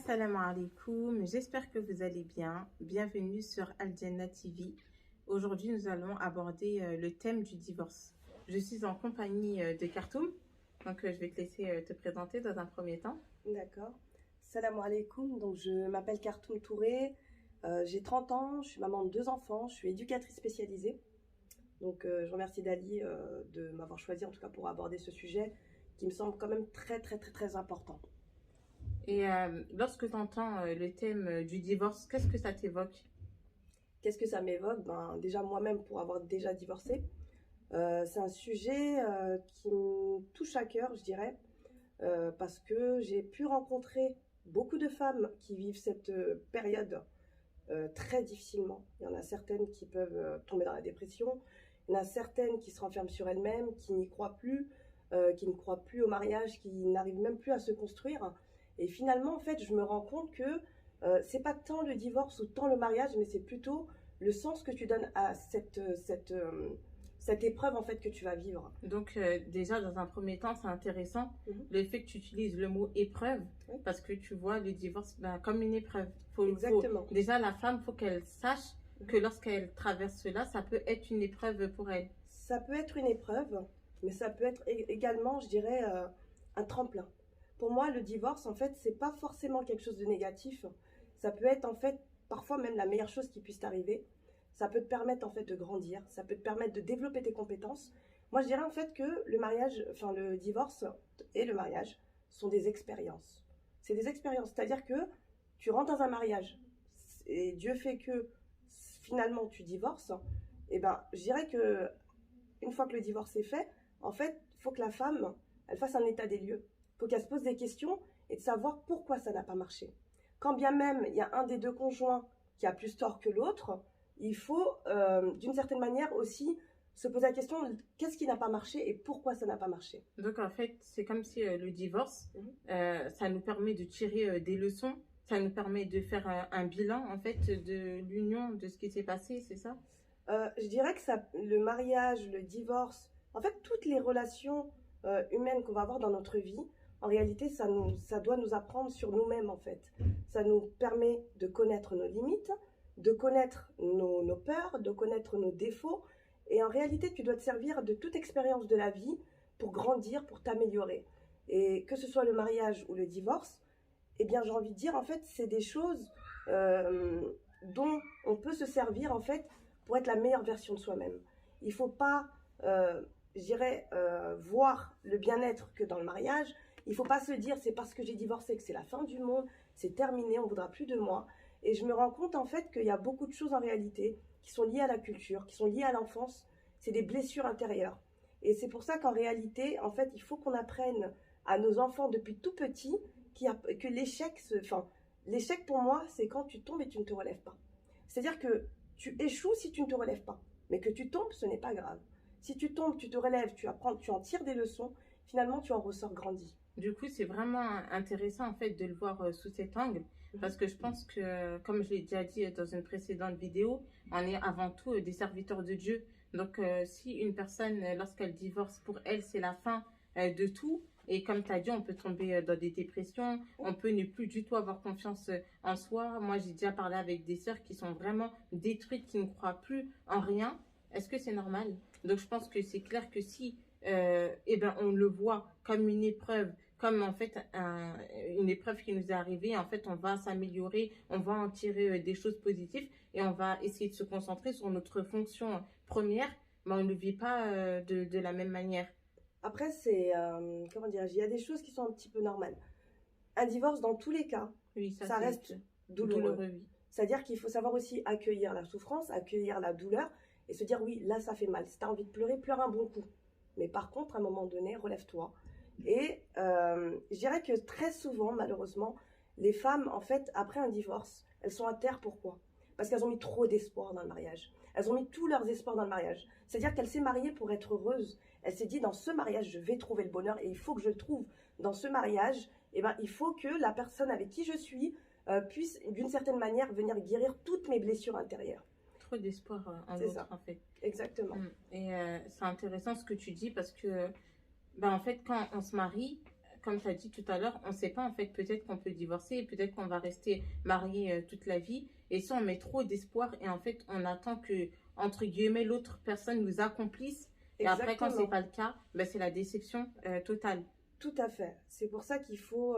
Assalamu alaikum, j'espère que vous allez bien. Bienvenue sur Al Jannah TV. Aujourd'hui, nous allons aborder le thème du divorce. Je suis en compagnie de Kartoum, donc je vais te laisser te présenter dans un premier temps. D'accord. Salam alaikum. Donc, je m'appelle Kartoum Touré. J'ai 30 ans. Je suis maman de 2 enfants. Je suis éducatrice spécialisée. Donc, je remercie Dali de m'avoir choisi, en tout cas, pour aborder ce sujet qui me semble quand même très, très, très, très important. Et lorsque tu entends le thème du divorce, qu'est-ce que ça t'évoque? Qu'est-ce que ça m'évoque? Déjà, moi-même, pour avoir déjà divorcé, c'est un sujet qui me touche à cœur, je dirais, parce que j'ai pu rencontrer beaucoup de femmes qui vivent cette période très difficilement. Il y en a certaines qui peuvent tomber dans la dépression, il y en a certaines qui se renferment sur elles-mêmes, qui n'y croient plus, qui ne croient plus au mariage, qui n'arrivent même plus à se construire. Et finalement, en fait, je me rends compte que c'est pas tant le divorce ou tant le mariage, mais c'est plutôt le sens que tu donnes à cette épreuve en fait que tu vas vivre. Donc déjà, dans un premier temps, c'est intéressant Mhm. le fait que tu utilises le mot épreuve, Oui. parce que tu vois le divorce comme une épreuve. Exactement. Déjà, la femme, faut qu'elle sache que lorsqu'elle traverse cela, ça peut être une épreuve pour elle. Ça peut être une épreuve, mais ça peut être également, je dirais, un tremplin. Pour moi, le divorce, en fait, c'est pas forcément quelque chose de négatif. Ça peut être, en fait, parfois même la meilleure chose qui puisse t'arriver. Ça peut te permettre, en fait, de grandir. Ça peut te permettre de développer tes compétences. Moi, je dirais, en fait, que le divorce et le mariage sont des expériences. C'est des expériences. C'est-à-dire que tu rentres dans un mariage et Dieu fait que finalement tu divorces. Et ben, je dirais que une fois que le divorce est fait, en fait, il faut que la femme, elle fasse un état des lieux. Il faut qu'elle se pose des questions et de savoir pourquoi ça n'a pas marché. Quand bien même il y a un des deux conjoints qui a plus tort que l'autre, il faut, d'une certaine manière aussi, se poser la question qu'est-ce qui n'a pas marché et pourquoi ça n'a pas marché. Donc en fait, c'est comme si le divorce, Mhm. ça nous permet de tirer des leçons, ça nous permet de faire un bilan en fait de l'union, de ce qui s'est passé, c'est ça? Je dirais que le mariage, le divorce, en fait, toutes les relations humaines qu'on va avoir dans notre vie, en réalité, ça doit nous apprendre sur nous-mêmes, en fait. Ça nous permet de connaître nos limites, de connaître nos peurs, de connaître nos défauts. Et en réalité, tu dois te servir de toute expérience de la vie pour grandir, pour t'améliorer. Et que ce soit le mariage ou le divorce, eh bien, j'ai envie de dire, en fait, c'est des choses dont on peut se servir, en fait, pour être la meilleure version de soi-même. Il ne faut pas, je dirais, voir le bien-être que dans le mariage. Il ne faut pas se dire c'est parce que j'ai divorcé que c'est la fin du monde, c'est terminé, on ne voudra plus de moi. Et je me rends compte en fait qu'il y a beaucoup de choses en réalité qui sont liées à la culture, qui sont liées à l'enfance. C'est des blessures intérieures. Et c'est pour ça qu'en réalité, en fait, il faut qu'on apprenne à nos enfants depuis tout petit que l'échec pour moi, c'est quand tu tombes et tu ne te relèves pas. C'est-à-dire que tu échoues si tu ne te relèves pas. Mais que tu tombes, ce n'est pas grave. Si tu tombes, tu te relèves, tu apprends, tu en tires des leçons, finalement tu en ressors grandi. Du coup, c'est vraiment intéressant en fait de le voir sous cet angle, parce que je pense que, comme je l'ai déjà dit dans une précédente vidéo, on est avant tout des serviteurs de Dieu. Donc, si une personne, lorsqu'elle divorce, pour elle, c'est la fin de tout. Et comme tu as dit, on peut tomber dans des dépressions, on peut ne plus du tout avoir confiance en soi. Moi, j'ai déjà parlé avec des sœurs qui sont vraiment détruites, qui ne croient plus en rien. Est-ce que c'est normal? Donc, je pense que c'est clair que si eh ben, on le voit comme une épreuve, comme en fait une épreuve qui nous est arrivée, en fait, on va s'améliorer, on va en tirer des choses positives et on va essayer de se concentrer sur notre fonction première, mais on ne le vit pas de la même manière. Après, comment dire, il y a des choses qui sont un petit peu normales. Un divorce, dans tous les cas, Oui, ça reste douloureux. oui. C'est-à-dire qu'il faut savoir aussi accueillir la souffrance, accueillir la douleur et se dire oui, là ça fait mal. Si tu as envie de pleurer, pleure un bon coup. Mais par contre, à un moment donné, relève-toi. Et je dirais que très souvent, malheureusement, les femmes, en fait, après un divorce, elles sont à terre. Pourquoi? Parce qu'elles ont mis trop d'espoir dans le mariage. Elles ont mis tous leurs espoirs dans le mariage. C'est-à-dire qu'elle s'est mariée pour être heureuse. Elle s'est dit, dans ce mariage, je vais trouver le bonheur et il faut que je le trouve. Dans ce mariage, eh ben, il faut que la personne avec qui je suis puisse, d'une certaine manière, venir guérir toutes mes blessures intérieures. Trop d'espoir en C'est l'autre, ça. en fait. Exactement. Et c'est intéressant ce que tu dis parce que, ben, en fait, quand on se marie, comme tu as dit tout à l'heure, on ne sait pas, en fait, peut-être qu'on peut divorcer, peut-être qu'on va rester marié toute la vie. Et ça, on met trop d'espoir et en fait, on attend que, entre guillemets, l'autre personne nous accomplisse. Et après, quand c'est Exactement. pas le cas, ben, c'est la déception totale. Tout à fait. C'est pour ça qu'il faut,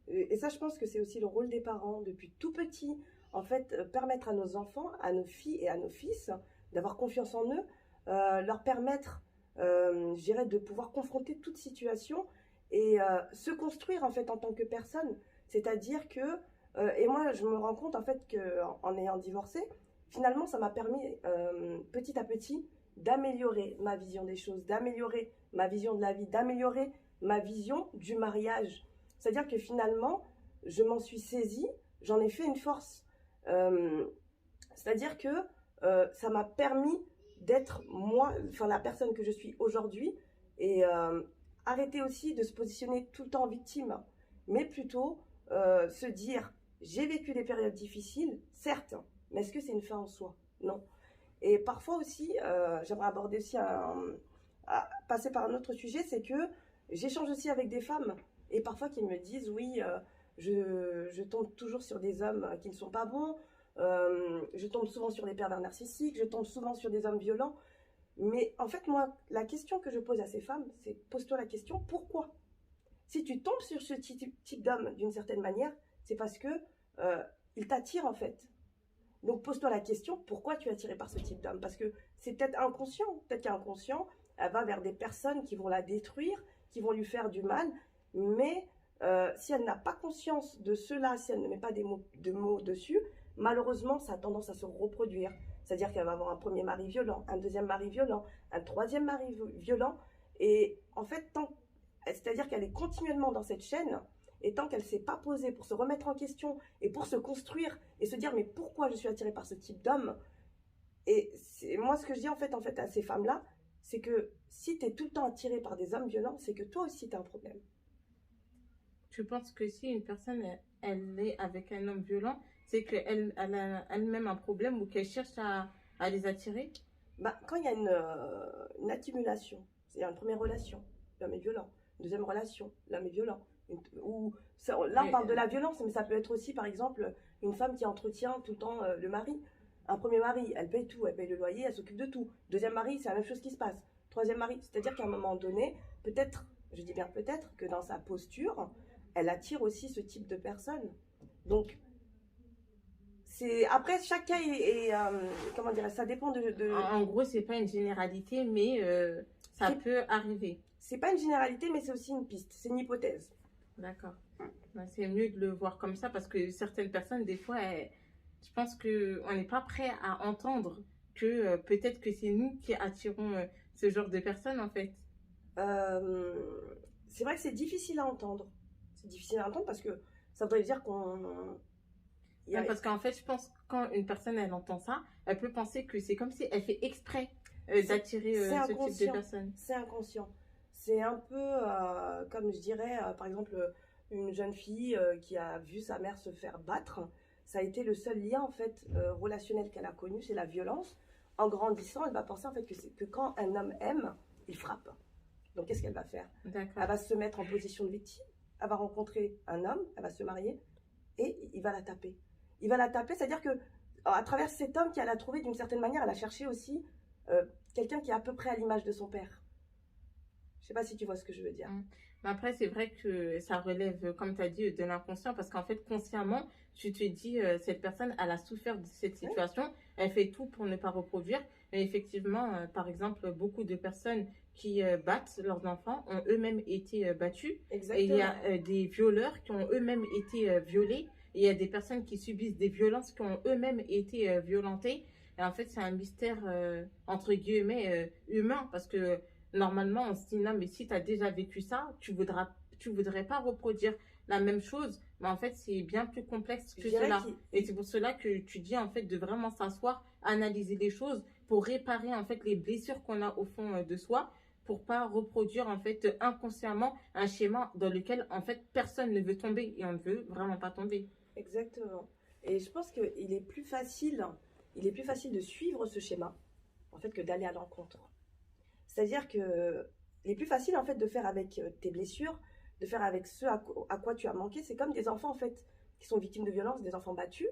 et ça je pense que c'est aussi le rôle des parents, depuis tout petit, en fait, permettre à nos enfants, à nos filles et à nos fils d'avoir confiance en eux, leur permettre, je dirais, de pouvoir confronter toute situation et se construire en fait en tant que personne. C'est-à-dire que, et moi je me rends compte en fait que en ayant divorcé, finalement ça m'a permis petit à petit d'améliorer ma vision des choses, d'améliorer ma vision de la vie, d'améliorer ma vision du mariage. C'est-à-dire que finalement, je m'en suis saisie, j'en ai fait une force. Euh, C'est-à-dire que ça m'a permis d'être moi, enfin la personne que je suis aujourd'hui, et arrêter aussi de se positionner tout le temps en victime, mais plutôt se dire, j'ai vécu des périodes difficiles, certes, mais est-ce que c'est une fin en soi? Non. Et parfois aussi, j'aimerais aborder aussi passer par un autre sujet, c'est que j'échange aussi avec des femmes et parfois qui me disent oui, je tombe toujours sur des hommes qui ne sont pas bons, je tombe souvent sur des pervers narcissiques, je tombe souvent sur des hommes violents. Mais en fait, moi, la question que je pose à ces femmes, c'est pose-toi la question pourquoi? Si tu tombes sur ce type d'homme d'une certaine manière, c'est parce que il t'attire en fait. Donc pose-toi la question, pourquoi tu es attiré par ce type d'homme? Parce que c'est peut-être qu'inconscient, elle va vers des personnes qui vont la détruire, qui vont lui faire du mal, mais si elle n'a pas conscience de cela, si elle ne met pas de mots dessus, malheureusement, ça a tendance à se reproduire. C'est-à-dire qu'elle va avoir un premier mari violent, un deuxième mari violent, un troisième mari violent, et en fait, c'est-à-dire qu'elle est continuellement dans cette chaîne, et tant qu'elle ne s'est pas posée pour se remettre en question et pour se construire et se dire mais pourquoi je suis attirée par ce type d'homme, et moi ce que je dis en fait à ces femmes-là, c'est que si tu es tout le temps attirée par des hommes violents, c'est que toi aussi tu as un problème. Je pense que si une personne, elle est avec un homme violent, c'est qu'elle a elle-même un problème ou qu'elle cherche à les attirer. Bah, quand il y a une accumulation, c'est-à-dire une première relation, l'homme est violent, une deuxième relation, l'homme est violent, là on Mais, parle de la violence, mais ça peut être aussi par exemple une femme qui entretient tout le temps le mari. Un premier mari, elle paye tout, elle paye le loyer, elle s'occupe de tout. Deuxième mari, c'est la même chose qui se passe. Troisième mari, c'est-à-dire qu'à un moment donné, peut-être, je dis bien peut-être, que dans sa posture, elle attire aussi ce type de personne. Donc, après chaque cas comment dire, ça dépend en gros, c'est pas une généralité, mais ça c'est peut arriver. c'est pas une généralité, mais c'est aussi une piste, c'est une hypothèse. D'accord. Ben, c'est mieux de le voir comme ça parce que certaines personnes, des fois, je pense qu'on n'est pas prêt à entendre que peut-être que c'est nous qui attirons ce genre de personnes, en fait. Euh, c'est vrai que c'est difficile à entendre. C'est difficile à entendre parce que ça voudrait dire qu'on... il y Ouais, a- parce qu'en fait, je pense que quand une personne, elle entend ça, elle peut penser que c'est comme si elle fait exprès c'est d'attirer c'est ce type de inconscient. personne. C'est inconscient. C'est un peu comme je dirais, par exemple, une jeune fille qui a vu sa mère se faire battre. Ça a été le seul lien en fait relationnel qu'elle a connu, c'est la violence. En grandissant, elle va penser en fait que quand un homme aime, il frappe. Donc qu'est-ce qu'elle va faire? Elle D'accord. va se mettre en position de victime, elle va rencontrer un homme, elle va se marier et il va la taper. Il va la taper, c'est-à-dire que à travers cet homme qu'elle a trouvé d'une certaine manière, elle a cherché aussi quelqu'un qui est à peu près à l'image de son père. Je sais pas si tu vois ce que je veux dire. Mm. Mais après, c'est vrai que ça relève, comme tu as dit, de l'inconscient, parce qu'en fait, consciemment, tu te dis, cette personne, elle a souffert de cette Ouais, situation, elle fait tout pour ne pas reproduire. Mais effectivement, par exemple, beaucoup de personnes qui battent leurs enfants ont eux-mêmes été battus. Et il y a exactement. des violeurs qui ont eux-mêmes été violés. Et il y a des personnes qui subissent des violences qui ont eux-mêmes été violentées. Et en fait, c'est un mystère, entre guillemets, humain, parce que normalement, on se dit, non, mais si tu as déjà vécu ça, tu voudrais pas reproduire la même chose. Mais en fait, c'est bien plus complexe Je que dirais cela. Et c'est pour cela que tu dis, en fait, de vraiment s'asseoir, analyser les choses pour réparer, en fait, les blessures qu'on a au fond de soi, pour pas reproduire, en fait, inconsciemment un schéma dans lequel, en fait, personne ne veut tomber et on ne veut vraiment pas tomber. exactement. Et je pense il est plus facile de suivre ce schéma en fait que d'aller à l'encontre. C'est-à-dire que il est plus facile en fait de faire avec tes blessures de faire avec ce à quoi tu as manqué. C'est comme des enfants, en fait, qui sont victimes de violences, des enfants battus.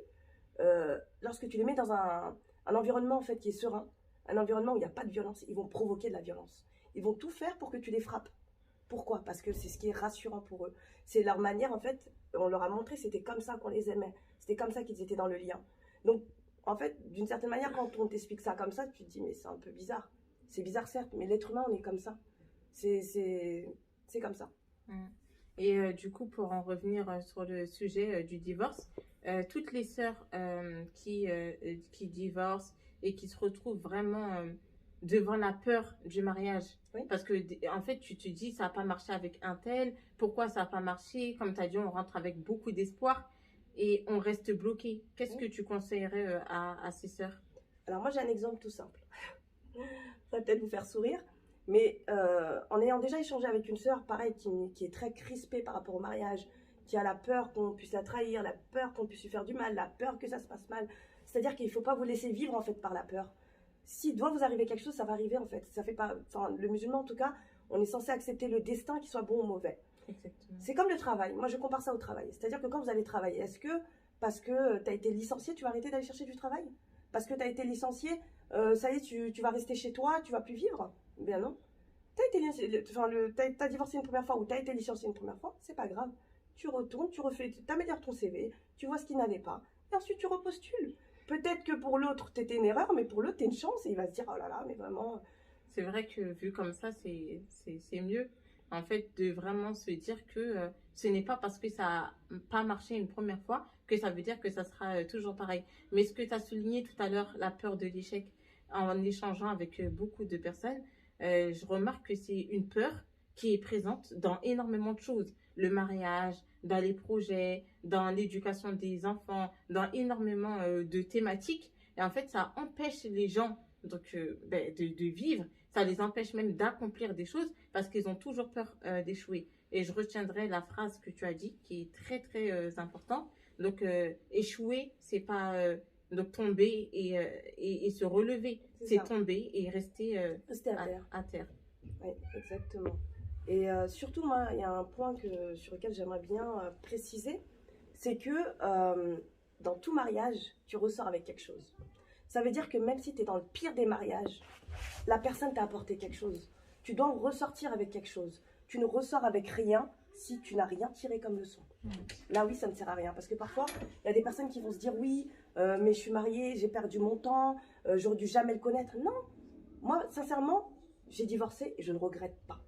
Lorsque tu les mets dans un environnement, en fait, qui est serein, un environnement où il n'y a pas de violence, ils vont provoquer de la violence. Ils vont tout faire pour que tu les frappes. Pourquoi? Parce que c'est ce qui est rassurant pour eux. C'est leur manière, en fait, on leur a montré, c'était comme ça qu'on les aimait. C'était comme ça qu'ils étaient dans le lien. Donc, en fait, d'une certaine manière, quand on t'explique ça comme ça, tu te dis, mais c'est un peu bizarre. C'est bizarre, certes, mais l'être humain, on est comme ça. C'est comme ça. Et du coup, pour en revenir sur le sujet du divorce, toutes les sœurs qui divorcent et qui se retrouvent vraiment devant la peur du mariage, Oui. parce que en fait, tu te dis, ça n'a pas marché avec un tel, pourquoi ça n'a pas marché? Comme tu as dit, on rentre avec beaucoup d'espoir et on reste bloqué. Qu'est-ce que tu conseillerais à ces sœurs? Alors moi, j'ai un exemple tout simple. Ça va peut-être vous faire sourire. Mais en ayant déjà échangé avec une sœur, pareil, qui est très crispée par rapport au mariage, qui a la peur qu'on puisse la trahir, la peur qu'on puisse lui faire du mal, la peur que ça se passe mal. C'est-à-dire qu'il ne faut pas vous laisser vivre en fait par la peur. S'il doit vous arriver quelque chose, ça va arriver en fait. Ça fait pas, enfin, le musulman en tout cas, on est censé accepter le destin, qu'il soit bon ou mauvais. Exactement. C'est comme le travail. Moi, je compare ça au travail. C'est-à-dire que quand vous allez travailler, est-ce que parce que tu as été licencié, tu vas arrêter d'aller chercher du travail? Parce que tu as été licencié, ça y est, tu vas rester chez toi, tu vas plus vivre? Bien non. T'as divorcé une première fois ou t'as été licencié une première fois, c'est pas grave. Tu retournes, tu refais, t'améliores ton CV, tu vois ce qu'il n'allait pas, et ensuite tu repostules. Peut-être que pour l'autre, t'étais une erreur, mais pour l'autre, t'es une chance, et il va se dire, oh là là, mais vraiment... C'est vrai que vu comme ça, c'est mieux. En fait, de vraiment se dire que ce n'est pas parce que ça n'a pas marché une première fois que ça veut dire que ça sera toujours pareil. Mais ce que tu as souligné tout à l'heure, la peur de l'échec, en échangeant avec beaucoup de personnes, je remarque que c'est une peur qui est présente dans énormément de choses. Le mariage, dans les projets, dans l'éducation des enfants, dans énormément de thématiques. Et en fait, ça empêche les gens donc, de vivre. Ça les empêche même d'accomplir des choses parce qu'ils ont toujours peur d'échouer. Et je retiendrai la phrase que tu as dit qui est très, très importante. Donc, échouer, c'est pas donc tomber et se relever. C'est tomber et rester à terre. Oui, exactement. Et surtout, moi, il y a un point sur lequel j'aimerais bien préciser, c'est que dans tout mariage, tu ressors avec quelque chose. Ça veut dire que même si tu es dans le pire des mariages, la personne t'a apporté quelque chose. Tu dois en ressortir avec quelque chose. Tu ne ressors avec rien si tu n'as rien tiré comme leçon. Là, oui, ça ne sert à rien. Parce que parfois, il y a des personnes qui vont se dire, oui, mais je suis mariée, j'ai perdu mon temps, j'aurais dû jamais le connaître. Non, moi, sincèrement, j'ai divorcé et je ne regrette pas.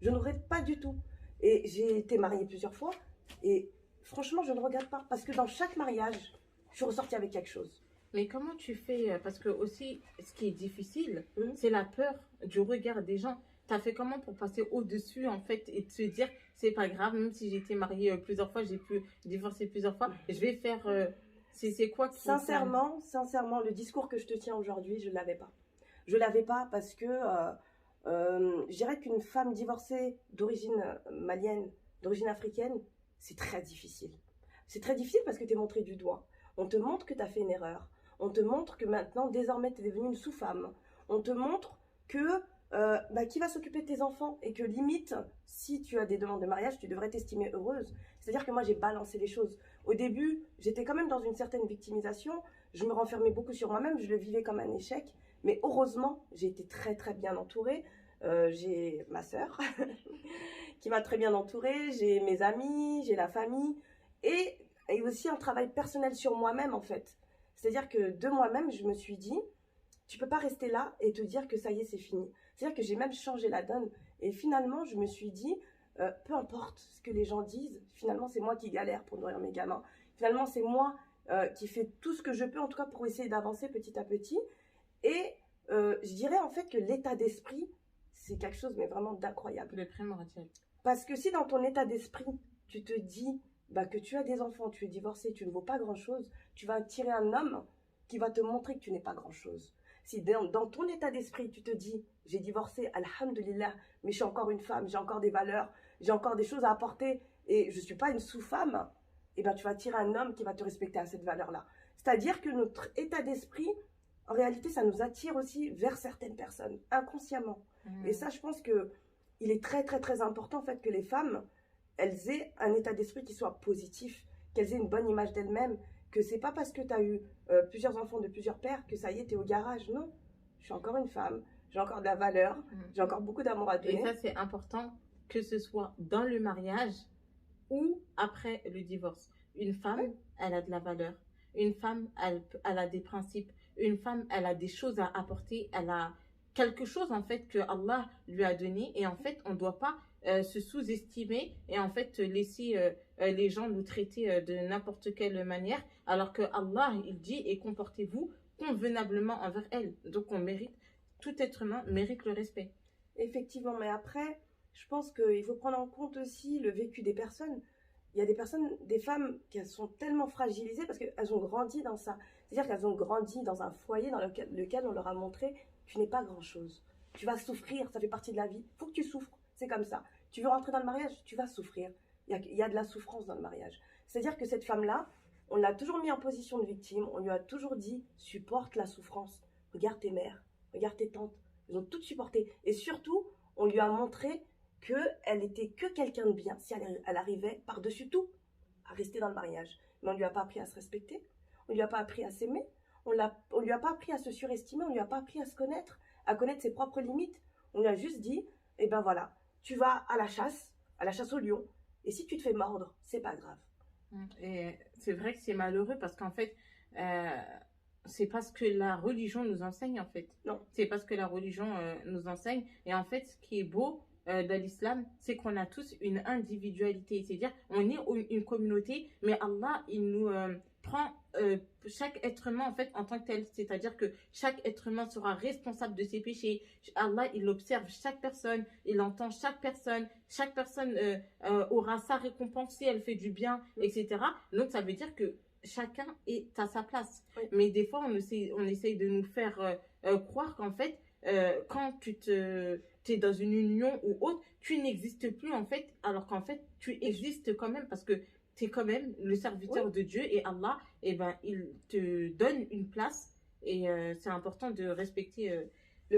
Je ne regrette pas du tout. Et j'ai été mariée plusieurs fois et franchement, je ne regrette pas. Parce que dans chaque mariage, je suis ressortie avec quelque chose. Mais comment tu fais? Parce que aussi, ce qui est difficile, c'est la peur du regard des gens. Tu as fait comment pour passer au-dessus, en fait, et te dire, c'est pas grave, même si j'ai été mariée plusieurs fois, j'ai pu divorcer plusieurs fois, je vais faire... c'est quoi qui... Sincèrement, le discours que je te tiens aujourd'hui, je ne l'avais pas. Je ne l'avais pas parce que je dirais qu'une femme divorcée d'origine malienne, d'origine africaine, c'est très difficile. C'est très difficile parce que tu es montré du doigt. On te montre que tu as fait une erreur. On te montre que maintenant, désormais, tu es devenue une sous-femme. On te montre que qui va s'occuper de tes enfants et que limite, si tu as des demandes de mariage, tu devrais t'estimer heureuse. C'est-à-dire que moi, j'ai balancé les choses. Au début, j'étais quand même dans une certaine victimisation. Je me renfermais beaucoup sur moi-même. Je le vivais comme un échec. Mais heureusement, j'ai été très, très bien entourée. J'ai ma sœur qui m'a très bien entourée. J'ai mes amis, j'ai la famille. Et aussi un travail personnel sur moi-même, en fait. C'est-à-dire que de moi-même, je me suis dit, tu peux pas rester là et te dire que ça y est, c'est fini. C'est-à-dire que j'ai même changé la donne. Et finalement, je me suis dit, peu importe ce que les gens disent, finalement, c'est moi qui galère pour nourrir mes gamins. Finalement, c'est moi qui fais tout ce que je peux, en tout cas pour essayer d'avancer petit à petit. Et je dirais en fait que l'état d'esprit, c'est quelque chose, mais vraiment d'incroyable. Le primordial. Parce que si dans ton état d'esprit, tu te dis que tu as des enfants, tu es divorcé, tu ne vaux pas grand-chose, tu vas attirer un homme qui va te montrer que tu n'es pas grand-chose. Si dans ton état d'esprit, tu te dis, j'ai divorcé, alhamdulillah, mais je suis encore une femme, j'ai encore des valeurs, j'ai encore des choses à apporter et je ne suis pas une sous-femme, et ben tu vas attirer un homme qui va te respecter à cette valeur-là. C'est-à-dire que notre état d'esprit, en réalité, ça nous attire aussi vers certaines personnes, inconsciemment. Et ça, je pense que il est très, très, très important, en fait, que les femmes elles aient un état d'esprit qui soit positif, qu'elles aient une bonne image d'elles-mêmes, que c'est pas parce que tu as eu plusieurs enfants de plusieurs pères que ça y est, tu es au garage. Non, je suis encore une femme, j'ai encore de la valeur, j'ai encore beaucoup d'amour à donner. Et ça, c'est important que ce soit dans le mariage ou après le divorce. Une femme, elle a de la valeur. Une femme, elle a des principes. Une femme, elle a des choses à apporter. Elle a quelque chose, en fait, que Allah lui a donné. Et en fait, on ne doit pas se sous-estimer et en fait laisser les gens nous traiter de n'importe quelle manière. Alors que Allah, il dit, et comportez-vous convenablement envers elle. Donc, tout être humain mérite le respect. Effectivement, mais après, je pense qu'il faut prendre en compte aussi le vécu des personnes. Il y a des personnes, des femmes qui sont tellement fragilisées parce qu'elles ont grandi dans ça. C'est-à-dire qu'elles ont grandi dans un foyer dans lequel on leur a montré tu n'es pas grand-chose. Tu vas souffrir, ça fait partie de la vie. Il faut que tu souffres, c'est comme ça. Tu veux rentrer dans le mariage, tu vas souffrir. Il y a de la souffrance dans le mariage. C'est-à-dire que cette femme-là, on l'a toujours mis en position de victime. On lui a toujours dit supporte la souffrance. Regarde tes mères, regarde tes tantes. Ils ont toutes supporté. Et surtout, on lui a montré qu'elle était que quelqu'un de bien si elle arrivait par-dessus tout à rester dans le mariage. Mais on ne lui a pas appris à se respecter, on ne lui a pas appris à s'aimer, on ne lui a pas appris à se surestimer, on ne lui a pas appris à connaître ses propres limites. On lui a juste dit, eh ben voilà, tu vas à la chasse au lion, et si tu te fais mordre, c'est pas grave. Et c'est vrai que c'est malheureux parce qu'en fait, c'est parce que la religion nous enseigne en fait. Non. C'est parce que la religion nous enseigne. Et en fait, ce qui est beau dans l'islam, c'est qu'on a tous une individualité. C'est-à-dire, on est une communauté, mais Allah, il nous prend chaque être humain en fait en tant que tel. C'est-à-dire que chaque être humain sera responsable de ses péchés. Allah, il observe chaque personne, il entend chaque personne. Chaque personne aura sa récompense si elle fait du bien, etc. Donc, ça veut dire que chacun est à sa place. Oui. Mais des fois, on essaye de nous faire croire qu'en fait, quand tu es dans une union ou autre, tu n'existes plus en fait, alors qu'en fait, tu existes quand même parce que tu es quand même le serviteur de Dieu et Allah, eh ben, il te donne une place et c'est important de respecter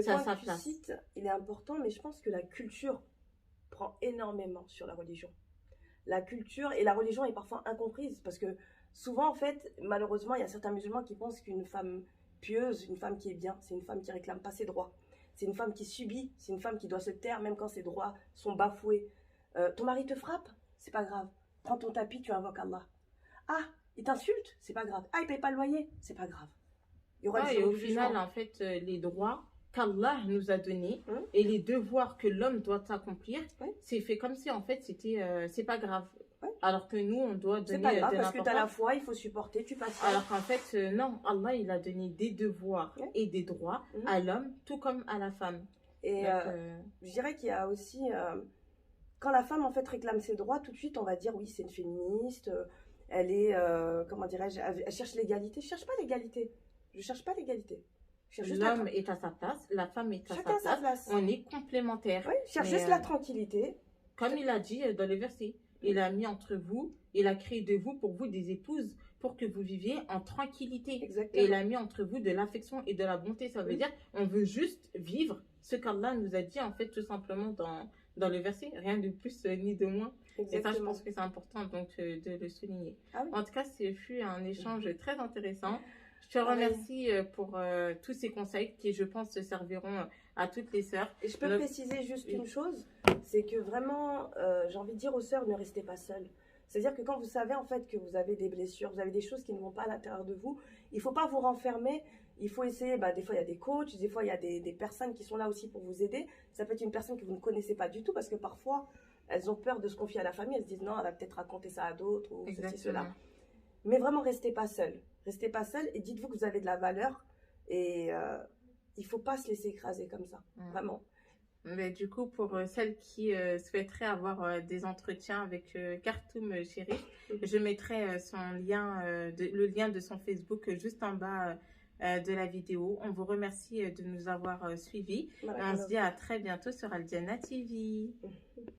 sa point que place. tu cites, il est important, mais je pense que la culture prend énormément sur la religion. La culture et la religion est parfois incomprise parce que souvent, en fait, malheureusement, il y a certains musulmans qui pensent qu'une femme pieuse, une femme qui est bien, c'est une femme qui réclame pas ses droits. C'est une femme qui subit, c'est une femme qui doit se taire même quand ses droits sont bafoués. Ton mari te frappe, c'est pas grave. Prends ton tapis, tu invoques Allah. Ah, il t'insulte, c'est pas grave. Ah, il paye pas le loyer, c'est pas grave. Il y aura et au final, en fait, les droits qu'Allah nous a donnés et les devoirs que l'homme doit accomplir, c'est fait comme si en fait c'était c'est pas grave. Alors que nous, on doit donner. C'est pas grave parce que tu as la foi, il faut supporter, tu passes. Alors qu'en fait, non, Allah, il a donné des devoirs et des droits à l'homme, tout comme à la femme. Et je dirais qu'il y a aussi, quand la femme en fait réclame ses droits, tout de suite on va dire oui, c'est une féministe, elle est, comment dirais-je, elle cherche l'égalité. Je cherche pas l'égalité. Je cherche pas l'égalité. L'homme est à sa place, la femme est à sa place. On est complémentaires. Oui, je cherche juste la tranquillité. Comme il a dit dans le verset. Il a mis entre vous, il a créé de vous pour vous des épouses pour que vous viviez en tranquillité. Exactement. Et il a mis entre vous de l'affection et de la bonté. Ça veut dire on veut juste vivre ce qu'Allah nous a dit en fait tout simplement dans le verset. Rien de plus ni de moins. Exactement. Et ça, je pense que c'est important donc de le souligner. Ah oui. En tout cas, ce fut un échange très intéressant. Je te remercie pour tous ces conseils qui, je pense, serviront à toutes les sœurs. Et je peux préciser juste une chose, c'est que vraiment, j'ai envie de dire aux sœurs, ne restez pas seules. C'est-à-dire que quand vous savez en fait que vous avez des blessures, vous avez des choses qui ne vont pas à l'intérieur de vous, il ne faut pas vous renfermer. Il faut essayer, des fois il y a des coachs, des fois il y a des personnes qui sont là aussi pour vous aider. Ça peut être une personne que vous ne connaissez pas du tout parce que parfois, elles ont peur de se confier à la famille. Elles se disent non, elle va peut-être raconter ça à d'autres ou ceci, cela. Mais vraiment, restez pas seules. Restez pas seul et dites-vous que vous avez de la valeur et il faut pas se laisser écraser comme ça, vraiment. Mais du coup, pour celles qui souhaiteraient avoir des entretiens avec Kartoum Chérif, je mettrai le lien de son Facebook juste en bas de la vidéo. On vous remercie de nous avoir suivis. Voilà, et on se dit à très bientôt sur Al Jannah TV.